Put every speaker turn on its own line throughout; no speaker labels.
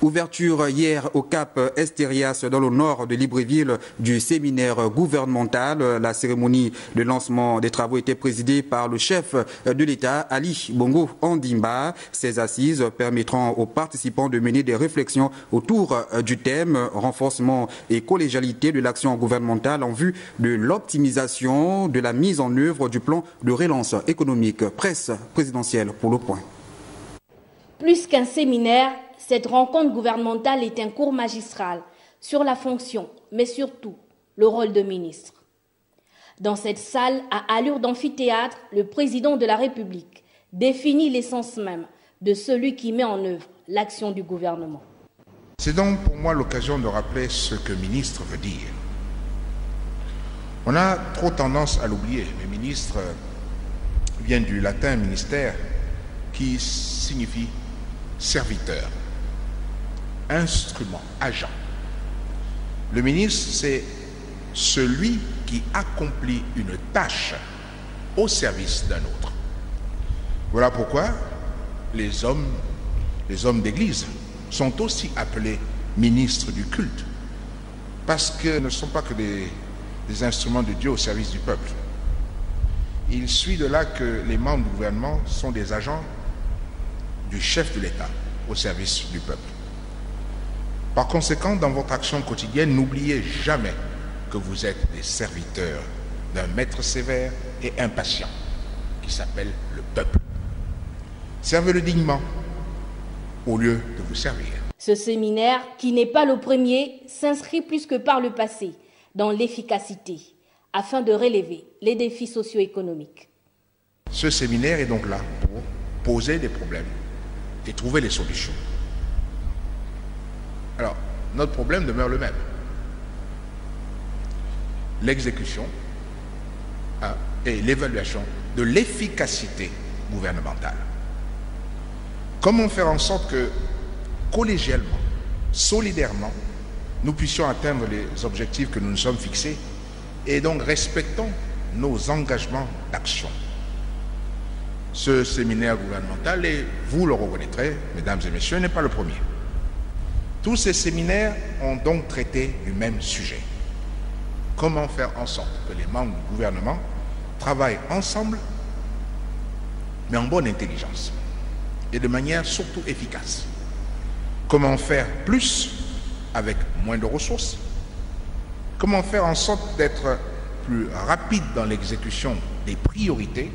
Ouverture hier au Cap Esterias dans le nord de Libreville du séminaire gouvernemental. La cérémonie de lancement des travaux était présidée par le chef de l'État, Ali Bongo Ondimba. Ces assises permettront aux participants de mener des réflexions autour du thème renforcement et collégialité de l'action gouvernementale en vue de l'optimisation de la mise en œuvre du plan de relance économique. Presse présidentielle pour le point.
Plus qu'un séminaire, cette rencontre gouvernementale est un cours magistral sur la fonction, mais surtout le rôle de ministre. Dans cette salle à allure d'amphithéâtre, le président de la République définit l'essence même de celui qui met en œuvre l'action du gouvernement.
C'est donc pour moi l'occasion de rappeler ce que ministre veut dire. On a trop tendance à l'oublier, mais ministre vient du latin ministère qui signifie serviteur, instrument, agent. Le ministre, c'est celui qui accomplit une tâche au service d'un autre. Voilà pourquoi les hommes d'église sont aussi appelés ministres du culte, parce qu'ils ne sont pas que des instruments de Dieu au service du peuple. Il suit de là que les membres du gouvernement sont des agents du chef de l'État au service du peuple. Par conséquent, dans votre action quotidienne, n'oubliez jamais que vous êtes des serviteurs d'un maître sévère et impatient qui s'appelle le peuple. Servez-le dignement au lieu de vous servir.
Ce séminaire, qui n'est pas le premier, s'inscrit plus que par le passé dans l'efficacité afin de relever les défis socio-économiques.
Ce séminaire est donc là pour poser des problèmes et trouver les solutions. Alors, notre problème demeure le même. L'exécution et l'évaluation de l'efficacité gouvernementale. Comment faire en sorte que, collégialement, solidairement, nous puissions atteindre les objectifs que nous nous sommes fixés et donc respectons nos engagements d'action. Ce séminaire gouvernemental, et vous le reconnaîtrez, mesdames et messieurs, n'est pas le premier. Tous ces séminaires ont donc traité du même sujet. Comment faire en sorte que les membres du gouvernement travaillent ensemble, mais en bonne intelligence, et de manière surtout efficace. Comment faire plus avec moins de ressources? Comment faire en sorte d'être plus rapide dans l'exécution des priorités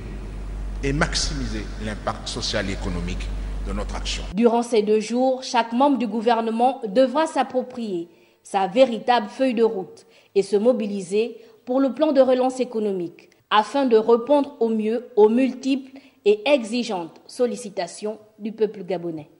et maximiser l'impact social et économique de notre action.
Durant ces 2 jours, chaque membre du gouvernement devra s'approprier sa véritable feuille de route et se mobiliser pour le plan de relance économique afin de répondre au mieux aux multiples et exigeantes sollicitations du peuple gabonais.